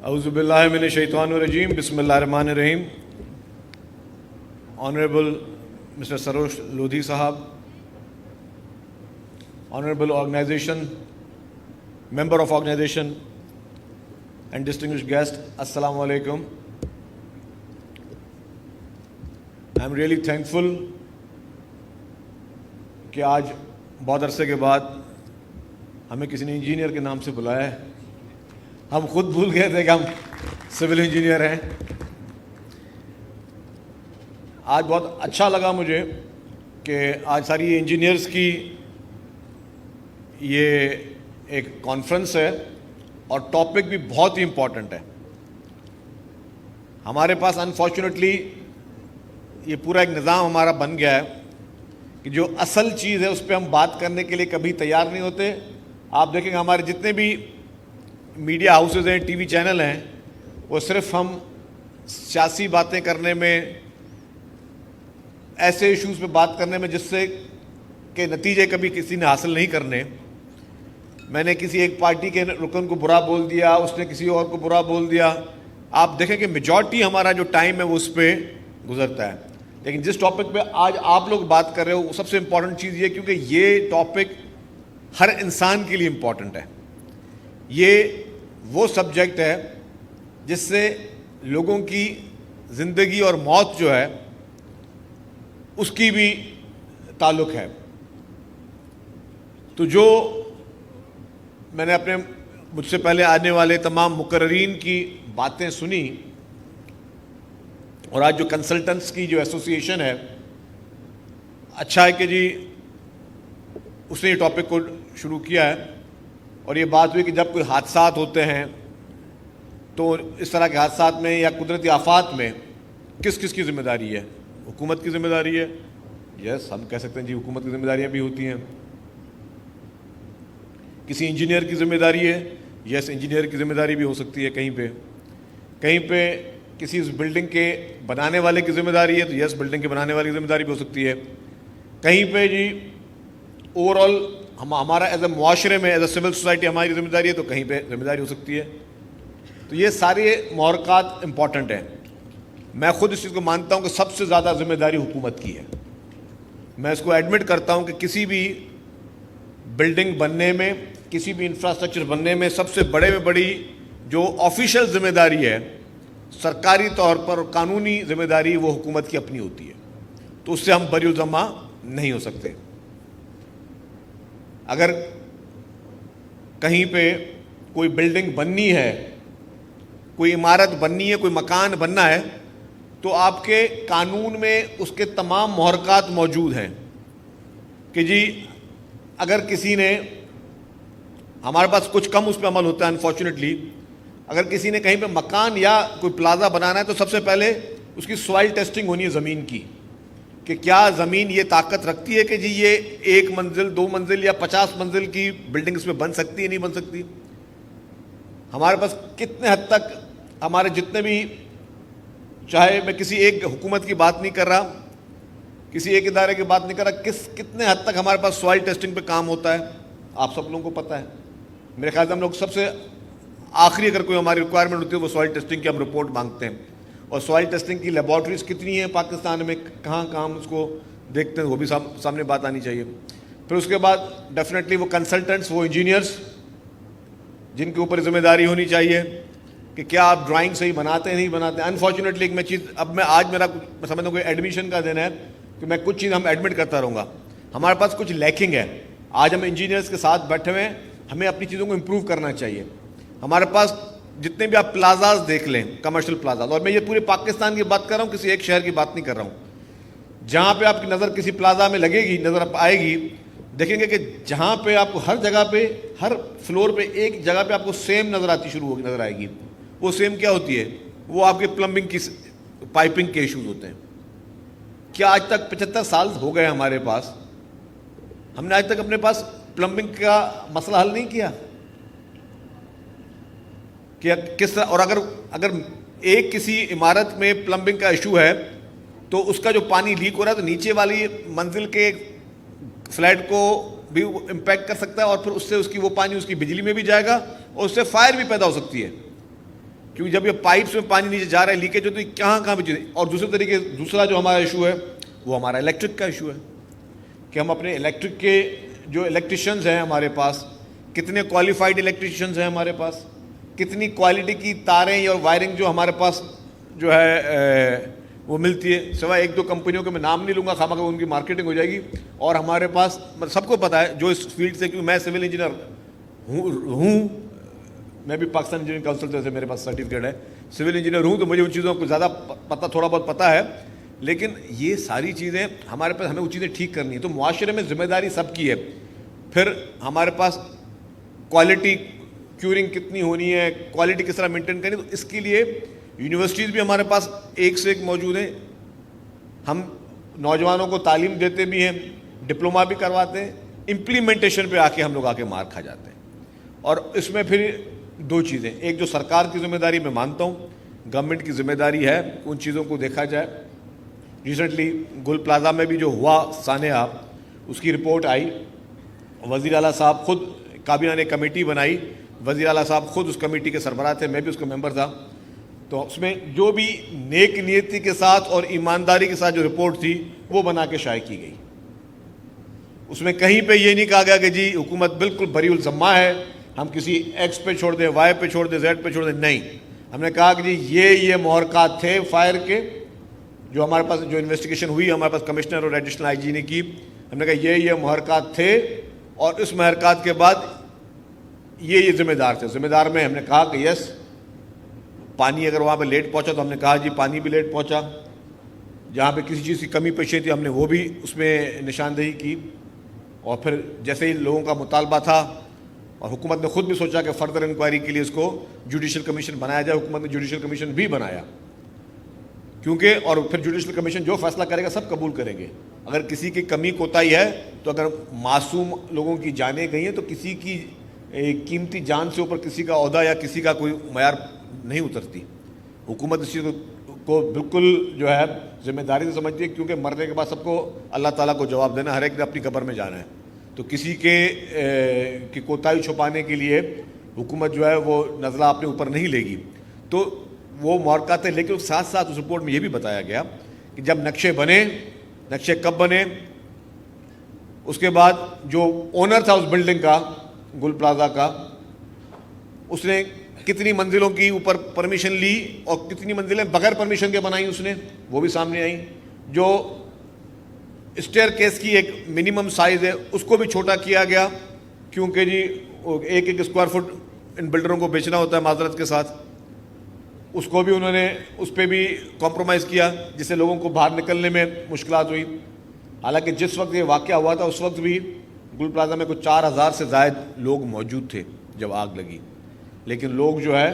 اعوذ باللہ من الشیطان الرجیم بسم اللہ الرحمن الرحیم. Honorable Mr. Sarosh Lodhi Sahab, Honorable organization, member of organization and distinguished guest, Assalamu alaikum. I am really thankful کہ آج بہت عرصے کے بعد ہمیں کسی نے انجینئر کے نام سے بلایا ہے. ہم خود بھول گئے تھے کہ ہم سول انجینئر ہیں. آج بہت اچھا لگا مجھے کہ آج ساری انجینئرز کی یہ ایک کانفرنس ہے اور ٹاپک بھی بہت ہی امپورٹنٹ ہے. ہمارے پاس انفارچونیٹلی یہ پورا ایک نظام ہمارا بن گیا ہے کہ جو اصل چیز ہے اس پہ ہم بات کرنے کے لیے کبھی تیار نہیں ہوتے. آپ دیکھیں گے ہمارے جتنے بھی میڈیا ہاؤسز ہیں, ٹی وی چینل ہیں, وہ صرف ہم سیاسی باتیں کرنے میں, ایسے ایشوز پہ بات کرنے میں جس سے کہ نتیجے کبھی کسی نے حاصل نہیں کرنے. میں نے کسی ایک پارٹی کے رکن کو برا بول دیا, اس نے کسی اور کو برا بول دیا. آپ دیکھیں کہ میجورٹی ہمارا جو ٹائم ہے وہ اس پہ گزرتا ہے. لیکن جس ٹاپک پہ آج آپ لوگ بات کر رہے ہو وہ سب سے امپورٹنٹ چیز یہ, کیونکہ یہ ٹاپک ہر انسان کے لیے امپورٹنٹ ہے. یہ وہ سبجیکٹ ہے جس سے لوگوں کی زندگی اور موت جو ہے اس کی بھی تعلق ہے. تو جو میں نے اپنے مجھ سے پہلے آنے والے تمام مقررین کی باتیں سنی, اور آج جو کنسلٹنٹس کی جو ایسوسی ایشن ہے, اچھا ہے کہ جی اس نے یہ ٹاپک کو شروع کیا ہے. اور یہ بات ہوئی کہ جب کوئی حادثات ہوتے ہیں تو اس طرح کے حادثات میں یا قدرتی آفات میں کس کس کی ذمہ داری ہے؟ حکومت کی ذمہ داری ہے. یس, ہم کہہ سکتے ہیں جی حکومت کی ذمہ داریاں بھی ہوتی ہیں. کسی انجینئر کی ذمہ داری ہے. یس, انجینئر کی ذمہ داری بھی ہو سکتی ہے. کہیں پہ کسی اس بلڈنگ کے بنانے والے کی ذمہ داری ہے تو یس, بلڈنگ کے بنانے والے کی ذمہ داری بھی ہو سکتی ہے. کہیں پہ جی اوور آل ہمارا ایز اے معاشرے میں ایز اے سول سوسائٹی ہماری ذمہ داری ہے تو کہیں پہ ذمہ داری ہو سکتی ہے. تو یہ سارے محرکات امپورٹنٹ ہیں. میں خود اس چیز کو مانتا ہوں کہ سب سے زیادہ ذمہ داری حکومت کی ہے. میں اس کو ایڈمٹ کرتا ہوں کہ کسی بھی بلڈنگ بننے میں, کسی بھی انفراسٹرکچر بننے میں سب سے بڑے میں بڑی جو آفیشیل ذمہ داری ہے, سرکاری طور پر قانونی ذمہ داری, وہ حکومت کی اپنی ہوتی ہے. تو اس سے ہم بری الزامہ نہیں ہو سکتے. اگر کہیں پہ کوئی بلڈنگ بننی ہے, کوئی عمارت بننی ہے, کوئی مکان بننا ہے, تو آپ کے قانون میں اس کے تمام محرکات موجود ہیں کہ جی اگر کسی نے, ہمارے پاس کچھ کم اس پہ عمل ہوتا ہے انفارچونیٹلی, اگر کسی نے کہیں پہ مکان یا کوئی پلازا بنانا ہے تو سب سے پہلے اس کی سوائل ٹیسٹنگ ہونی ہے زمین کی, کہ کیا زمین یہ طاقت رکھتی ہے کہ جی یہ 1 منزل 2 منزل یا 50 منزل کی بلڈنگ اس میں بن سکتی ہے, نہیں بن سکتی. ہمارے پاس کتنے حد تک ہمارے جتنے بھی, چاہے میں کسی ایک حکومت کی بات نہیں کر رہا, کسی ایک ادارے کی بات نہیں کر رہا, کتنے حد تک ہمارے پاس سوائل ٹیسٹنگ پہ کام ہوتا ہے, آپ سب لوگوں کو پتہ ہے. میرے خیال سے ہم لوگ سب سے آخری اگر کوئی ہماری ریکوائرمنٹ ہوتی ہے وہ سوائل ٹیسٹنگ کی ہم رپورٹ مانگتے ہیں. اور سوائل ٹیسٹنگ کی لیبارٹریز کتنی ہیں پاکستان میں, کہاں ہم اس کو دیکھتے ہیں, وہ بھی سامنے بات آنی چاہیے. پھر اس کے بعد ڈیفینیٹلی وہ کنسلٹنٹس, وہ انجینئرس جن کے اوپر ذمہ داری ہونی چاہیے کہ کیا آپ ڈرائنگ صحیح بناتے ہیں, نہیں بناتے ہیں. انفارچونیٹلی ایک میں چیز, اب میں آج میرا میں سمجھتا ہوں کہ ایڈمیشن کا دن ہے کہ میں کچھ چیز ہم ایڈمٹ کرتا رہوں گا. ہمارے پاس کچھ لیکنگ ہے. آج ہم انجینئرس کے ساتھ بیٹھے ہوئے ہیں, ہمیں اپنی چیزوں کو امپروو کرنا چاہیے. ہمارے پاس جتنے بھی آپ پلازاز دیکھ لیں, کمرشل پلازاز, اور میں یہ پورے پاکستان کی بات کر رہا ہوں, کسی ایک شہر کی بات نہیں کر رہا ہوں. جہاں پہ آپ کی نظر کسی پلازا میں لگے گی, نظر آئے گی, دیکھیں گے کہ جہاں پہ آپ کو ہر جگہ پہ, ہر فلور پہ ایک جگہ پہ آپ کو سیم نظر آتی شروع ہوگی, نظر آئے گی. وہ سیم کیا ہوتی ہے؟ وہ آپ کے پلمبنگ کی پائپنگ کے ایشوز ہوتے ہیں. کیا آج تک 75 سال ہو گئے ہمارے پاس, ہم نے آج تک اپنے پاس پلمبنگ کا مسئلہ حل نہیں کیا کہ کس طرح. اور اگر ایک کسی عمارت میں پلمبنگ کا ایشو ہے تو اس کا جو پانی لیک ہو رہا ہے تو نیچے والی منزل کے فلیٹ کو بھی امپیکٹ کر سکتا ہے, اور پھر اس سے اس کی وہ پانی اس کی بجلی میں بھی جائے گا, اور اس سے فائر بھی پیدا ہو سکتی ہے. کیونکہ جب یہ پائپس میں پانی نیچے جا رہا ہے لیکیج ہوتی ہے کہاں کہاں پہ چیزیں. اور دوسرا جو ہمارا ایشو ہے وہ ہمارا الیکٹرک کا ایشو ہے کہ ہم اپنے الیکٹرک کے جو الیکٹریشینز ہیں ہمارے پاس, کتنے کوالیفائڈ الیکٹریشینز ہیں ہمارے پاس, کتنی کوالٹی کی تاریں اور وائرنگ جو ہمارے پاس جو ہے وہ ملتی ہے, سوائے ایک دو کمپنیوں کے میں نام نہیں لوں گا, خواہ ان کی مارکیٹنگ ہو جائے گی. اور ہمارے پاس سب کو پتہ ہے جو اس فیلڈ سے, کیونکہ میں سول انجینئر ہوں, میں بھی پاکستان انجینئرنگ کونسل سے میرے پاس سرٹیفکیٹ ہے, سول انجینئر ہوں, تو مجھے ان چیزوں کو زیادہ تھوڑا بہت پتہ ہے. لیکن یہ ساری چیزیں ہمارے پاس, ہمیں وہ چیزیں ٹھیک کرنی ہے. تو معاشرے میں ذمہ داری سب کی ہے. پھر ہمارے پاس کوالٹی کیورنگ کتنی ہونی ہے, کوالٹی کس طرح مینٹین کرنی, تو اس کے لیے یونیورسٹیز بھی ہمارے پاس ایک سے ایک موجود ہیں. ہم نوجوانوں کو تعلیم دیتے بھی ہیں, ڈپلوما بھی کرواتے ہیں, امپلیمنٹیشن پہ ہم لوگ آ کے مار کھا جاتے ہیں. اور اس میں پھر دو چیزیں, ایک جو سرکار کی ذمہ داری میں مانتا ہوں, گورنمنٹ کی ذمہ داری ہے ان چیزوں کو دیکھا جائے. ریسنٹلی گل پلازا میں بھی جو ہوا سانحہ, اس کی رپورٹ آئی, وزیر اعلیٰ صاحب خود, کابینہ نے کمیٹی بنائی, وزیر اعلیٰ صاحب خود اس کمیٹی کے سربراہ تھے, میں بھی اس کا ممبر تھا. تو اس میں جو بھی نیک نیتی کے ساتھ اور ایمانداری کے ساتھ جو رپورٹ تھی وہ بنا کے شائع کی گئی. اس میں کہیں پہ یہ نہیں کہا گیا کہ جی حکومت بالکل بری الذمہ ہے, ہم کسی ایکس پہ چھوڑ دیں, وائی پہ چھوڑ دیں, زیڈ پہ چھوڑ دیں. نہیں, ہم نے کہا کہ جی یہ محرکات تھے فائر کے, جو ہمارے پاس جو انویسٹیگیشن ہوئی ہمارے پاس کمشنر اور ایڈیشنل آئی جی نے کی. ہم نے کہا یہ محرکات تھے, اور اس محرکات کے بعد یہ ذمہ دار تھے. ذمہ دار میں ہم نے کہا کہ یس, پانی اگر وہاں پہ لیٹ پہنچا تو ہم نے کہا جی پانی بھی لیٹ پہنچا, جہاں پہ کسی چیز کی کمی پیشی تھی ہم نے وہ بھی اس میں نشاندہی کی. اور پھر جیسے ہی لوگوں کا مطالبہ تھا, اور حکومت نے خود بھی سوچا کہ فردر انکوائری کے لیے اس کو جوڈیشل کمیشن بنایا جائے, حکومت نے جوڈیشل کمیشن بھی بنایا, کیونکہ اور پھر جوڈیشل کمیشن جو فیصلہ کرے گا سب قبول کریں گے. اگر کسی کی کمی کوتاہی ہے, تو اگر معصوم لوگوں کی جانیں گئی ہیں تو کسی کی قیمتی جان سے اوپر کسی کا عہدہ یا کسی کا کوئی معیار نہیں اترتی. حکومت اس چیز کو بالکل جو ہے ذمہ داری سے سمجھتی ہے, کیونکہ مرنے کے بعد سب کو اللہ تعالیٰ کو جواب دینا, ہر ایک نے اپنی قبر میں جانا ہے. تو کسی کی کوتاہی چھپانے کے لیے حکومت جو ہے وہ نزلہ اپنے اوپر نہیں لے گی. تو وہ محرکات ہیں, لیکن ساتھ ساتھ اس رپورٹ میں یہ بھی بتایا گیا کہ جب نقشے بنے, نقشے کب بنے, اس کے بعد جو اونر تھا اس بلڈنگ کا, گل پلازا کا, اس نے کتنی منزلوں کی اوپر پرمیشن لی اور کتنی منزلیں بغیر پرمیشن کے بنائی اس نے, وہ بھی سامنے آئیں. جو اسٹیئر کیس کی ایک منیمم سائز ہے اس کو بھی چھوٹا کیا گیا, کیونکہ جی ایک اسکوائر فٹ ان بلڈروں کو بیچنا ہوتا ہے معذرت کے ساتھ. اس کو بھی انہوں نے اس پہ بھی کمپرومائز کیا, جس سے لوگوں کو باہر نکلنے میں مشکلات ہوئی. حالانکہ جس وقت یہ واقعہ ہوا تھا اس وقت بھی گل پلازا میں کچھ 4000 سے زائد لوگ موجود تھے جب آگ لگی, لیکن لوگ جو ہے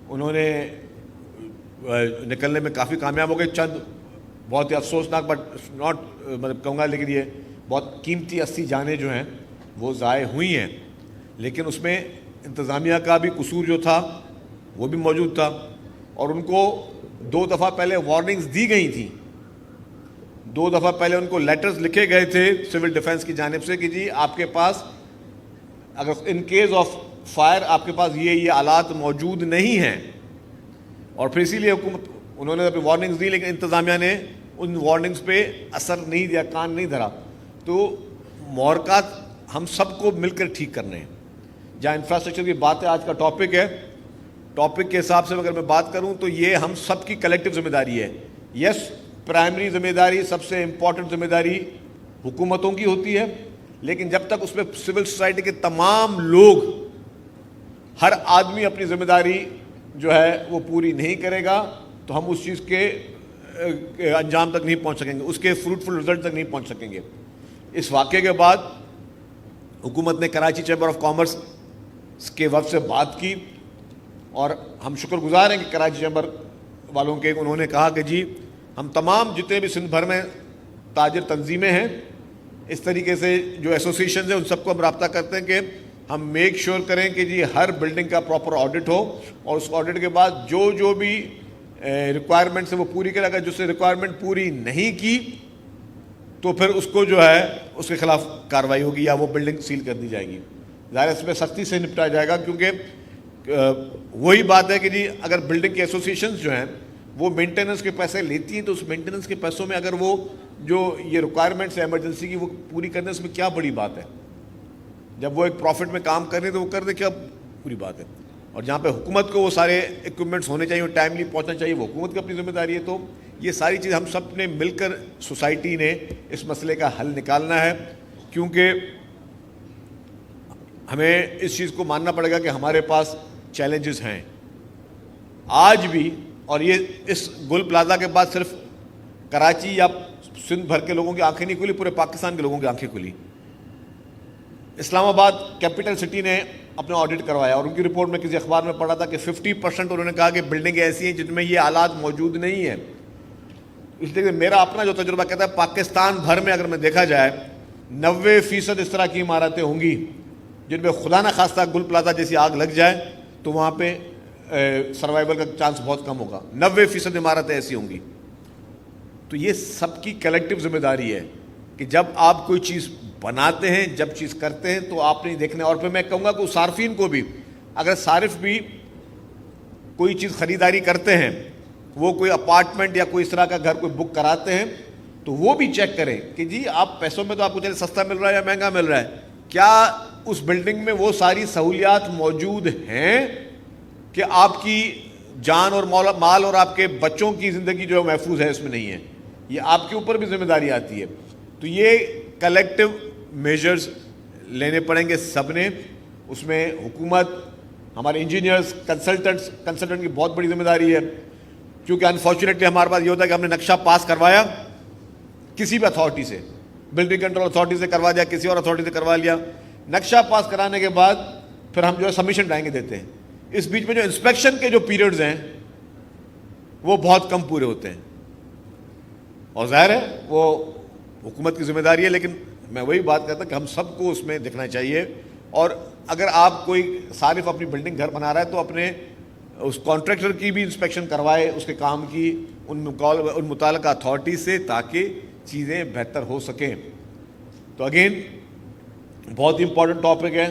انہوں نے نکلنے میں کافی کامیاب ہو گئے. چند بہت ہی افسوسناک, بٹ ناٹ مطلب کہوں گا, لیکن یہ بہت قیمتی 80 جانیں جو ہیں وہ ضائع ہوئی ہیں. لیکن اس میں انتظامیہ کا بھی قصور جو تھا وہ بھی موجود تھا, اور ان کو 2 دفعہ پہلے وارننگز دی گئی تھیں. 2 دفعہ پہلے ان کو لیٹرز لکھے گئے تھے سول ڈیفنس کی جانب سے کہ جی آپ کے پاس اگر ان کیس آف فائر آپ کے پاس یہ آلات موجود نہیں ہیں. اور پھر اسی لیے حکومت انہوں نے وارننگز دی, لیکن انتظامیہ نے ان وارننگز پہ اثر نہیں دیا, کان نہیں دھرا. تو محرکات ہم سب کو مل کر ٹھیک کرنے ہیں. جہاں انفراسٹرکچر کی بات ہے, آج کا ٹاپک ہے, ٹاپک کے حساب سے اگر میں بات کروں تو یہ ہم سب کی کلیکٹیو ذمہ داری ہے. یس, پرائمری ذمہ داری, سب سے امپورٹنٹ ذمہ داری حکومتوں کی ہوتی ہے, لیکن جب تک اس میں سول سوسائٹی کے تمام لوگ, ہر آدمی اپنی ذمہ داری جو ہے وہ پوری نہیں کرے گا تو ہم اس چیز کے انجام تک نہیں پہنچ سکیں گے, اس کے فروٹفل رزلٹ تک نہیں پہنچ سکیں گے. اس واقعے کے بعد حکومت نے کراچی چیمبر آف کامرس کے وفد سے بات کی, اور ہم شکر گزار ہیں کہ کراچی چیمبر والوں کے, انہوں نے کہا کہ جی ہم تمام جتنے بھی سندھ بھر میں تاجر تنظیمیں ہیں, اس طریقے سے جو ایسوسیشنز ہیں ان سب کو ہم رابطہ کرتے ہیں کہ ہم میک شیور کریں کہ جی ہر بلڈنگ کا پراپر آڈٹ ہو, اور اس آڈٹ کے بعد جو بھی ریکوائرمنٹس ہیں وہ پوری کرے. اگر جس سے ریکوائرمنٹ پوری نہیں کی تو پھر اس کو جو ہے اس کے خلاف کارروائی ہوگی یا وہ بلڈنگ سیل کر دی جائے گی. ظاہر اس میں سختی سے نپٹا جائے گا, کیونکہ وہی بات ہے کہ جی اگر بلڈنگ کی ایسوسیشنز جو ہیں وہ مینٹیننس کے پیسے لیتی ہیں تو اس مینٹیننس کے پیسوں میں اگر وہ جو یہ ریکوائرمنٹس ہے ایمرجنسی کی وہ پوری کرنے اس میں کیا بڑی بات ہے. جب وہ ایک پروفٹ میں کام کر رہے تو وہ کر دے, کیا بری بات ہے. اور جہاں پہ حکومت کو وہ سارے ایکوپمنٹس ہونے چاہیے, ٹائملی پہنچنا چاہیے, وہ حکومت کی اپنی ذمہ داری ہے. تو یہ ساری چیز ہم سب نے مل کر سوسائٹی نے اس مسئلے کا حل نکالنا ہے, کیونکہ ہمیں اس چیز کو ماننا پڑے گا کہ ہمارے پاس چیلنجز ہیں آج بھی. اور یہ اس گل پلازا کے بعد صرف کراچی یا سندھ بھر کے لوگوں کی آنکھیں نہیں کھلی, پورے پاکستان کے لوگوں کی آنکھیں کھلی. اسلام آباد کیپٹل سٹی نے اپنا آڈٹ کروایا اور ان کی رپورٹ میں کسی اخبار میں پڑھا تھا کہ 50% انہوں نے کہا کہ بلڈنگیں ایسی ہیں جن میں یہ آلات موجود نہیں ہیں. اس لیے میرا اپنا جو تجربہ کہتا ہے پاکستان بھر میں اگر میں دیکھا جائے 90% اس طرح کی عمارتیں ہوں گی جن میں خدا نہ خواستہ گل پلازا جیسی آگ لگ جائے تو وہاں پہ سروائیول کا چانس بہت کم ہوگا. 90% عمارتیں ایسی ہوں گی. تو یہ سب کی کلیکٹیو ذمہ داری ہے کہ جب آپ کوئی چیز بناتے ہیں, جب چیز کرتے ہیں تو آپ نہیں دیکھنا. اور پھر میں کہوں گا کہ صارفین کو بھی, اگر صارف بھی کوئی چیز خریداری کرتے ہیں, وہ کوئی اپارٹمنٹ یا کوئی اس طرح کا گھر کوئی بک کراتے ہیں تو وہ بھی چیک کریں کہ جی آپ پیسوں میں تو آپ کو چلے سستا مل رہا ہے یا مہنگا مل رہا ہے, کیا اس بلڈنگ میں وہ ساری سہولیات موجود ہیں کہ آپ کی جان اور مال اور آپ کے بچوں کی زندگی جو محفوظ ہے اس میں نہیں ہے. یہ آپ کے اوپر بھی ذمہ داری آتی ہے. تو یہ کلیکٹیو میجرز لینے پڑیں گے سب نے. اس میں حکومت, ہمارے انجینئرز, کنسلٹنٹ کی بہت بڑی ذمہ داری ہے, کیونکہ انفارچونیٹلی ہمارے پاس یہ ہوتا ہے کہ ہم نے نقشہ پاس کروایا کسی بھی اتھارٹی سے, بلڈنگ کنٹرول اتھارٹی سے کروا دیا, کسی اور اتھارٹی سے کروا لیا. نقشہ پاس کرانے کے بعد پھر ہم جو ہے سبمیشن ڈائیں گے دیتے ہیں. اس بیچ میں جو انسپیکشن کے جو پیریڈز ہیں وہ بہت کم پورے ہوتے ہیں, اور ظاہر ہے وہ حکومت کی ذمہ داری ہے. لیکن میں وہی بات کرتا کہ ہم سب کو اس میں دیکھنا چاہیے. اور اگر آپ کوئی صارف اپنی بلڈنگ گھر بنا رہا ہے تو اپنے اس کانٹریکٹر کی بھی انسپیکشن کروائے, اس کے کام کی ان متعلقہ اتھارٹی سے, تاکہ چیزیں بہتر ہو سکیں. تو اگین بہت ہی امپورٹنٹ ٹاپک ہے.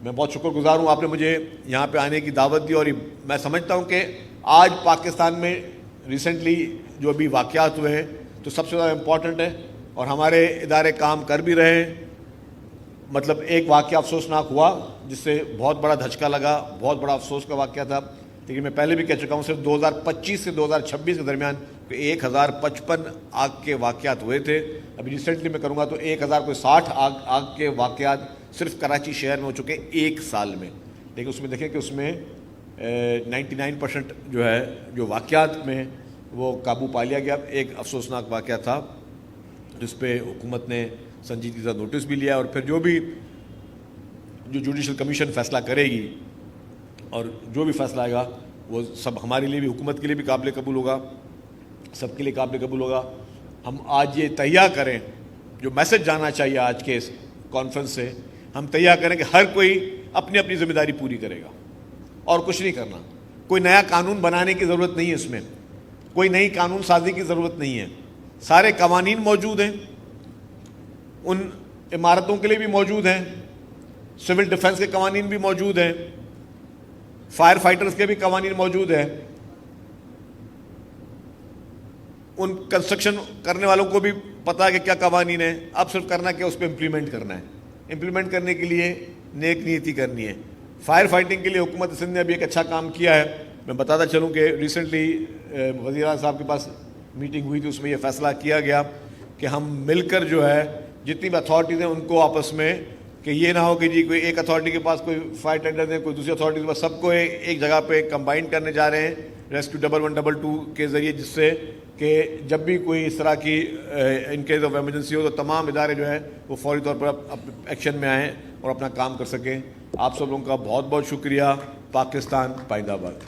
میں بہت شکر گزار ہوں آپ نے مجھے یہاں پہ آنے کی دعوت دی. اور میں سمجھتا ہوں کہ آج پاکستان میں ریسنٹلی جو ابھی واقعات ہوئے ہیں تو سب سے زیادہ امپورٹنٹ ہے, اور ہمارے ادارے کام کر بھی رہے ہیں. مطلب ایک واقعہ افسوسناک ہوا جس سے بہت بڑا دھچکا لگا, بہت بڑا افسوس کا واقعہ تھا. لیکن میں پہلے بھی کہہ چکا ہوں صرف 2025 سے 2026 کے درمیان 1055 آگ کے واقعات ہوئے تھے. ابھی ریسنٹلی میں کروں گا تو 1060 آگ کے واقعات صرف کراچی شہر میں ہو چکے ایک سال میں. لیکن اس میں دیکھیں کہ اس میں 99% جو ہے جو واقعات میں وہ قابو پا لیا گیا. ایک افسوسناک واقعہ تھا جس پہ حکومت نے سنجیدگی سے نوٹس بھی لیا, اور پھر جو جوڈیشل کمیشن فیصلہ کرے گی اور جو بھی فیصلہ آئے گا وہ سب ہمارے لیے بھی, حکومت کے لیے بھی قابل قبول ہوگا, سب کے لیے قابل قبول ہوگا. ہم آج یہ تہیہ کریں, جو میسج جانا چاہیے آج کے اس کانفرنس سے, ہم تہیہ کریں کہ ہر کوئی اپنی اپنی ذمہ داری پوری کرے گا اور کچھ نہیں کرنا. کوئی نیا قانون بنانے کی ضرورت نہیں ہے, اس میں کوئی نئی قانون سازی کی ضرورت نہیں ہے. سارے قوانین موجود ہیں, ان عمارتوں کے لیے بھی موجود ہیں, سول ڈیفنس کے قوانین بھی موجود ہیں, فائر فائٹرز کے بھی قوانین موجود ہیں, ان کنسٹرکشن کرنے والوں کو بھی پتہ ہے کہ کیا قوانین ہیں. اب صرف کرنا کہ اس پہ امپلیمنٹ کرنا ہے. امپلیمنٹ کرنے کے لیے نیک نیتی کرنی ہے. فائر فائٹنگ کے لیے حکومت سندھ نے ابھی ایک اچھا کام کیا ہے. میں بتاتا چلوں کہ ریسنٹلی وزیر اعظم صاحب کے پاس میٹنگ ہوئی تھی, اس میں یہ فیصلہ کیا گیا کہ ہم مل کر جو ہے جتنی بھی اتھارٹیز ہیں ان کو آپس میں, کہ یہ نہ ہو کہ جی کوئی ایک اتھارٹی کے پاس کوئی فائر ٹینڈر ہے, کوئی دوسری اتھارٹی کے پاس, سب کو ایک جگہ پہ کمبائن کرنے جا رہے ہیں ریسکیو 1122 کے ذریعے, جس سے کہ جب بھی کوئی اس طرح کی ان کیس آف ایمرجنسی ہو تو تمام ادارے جو ہیں وہ فوری طور پر ایکشن میں آئیں اور اپنا کام کر سکیں. آپ سب لوگوں کا بہت بہت شکریہ. پاکستان پائندہ باد.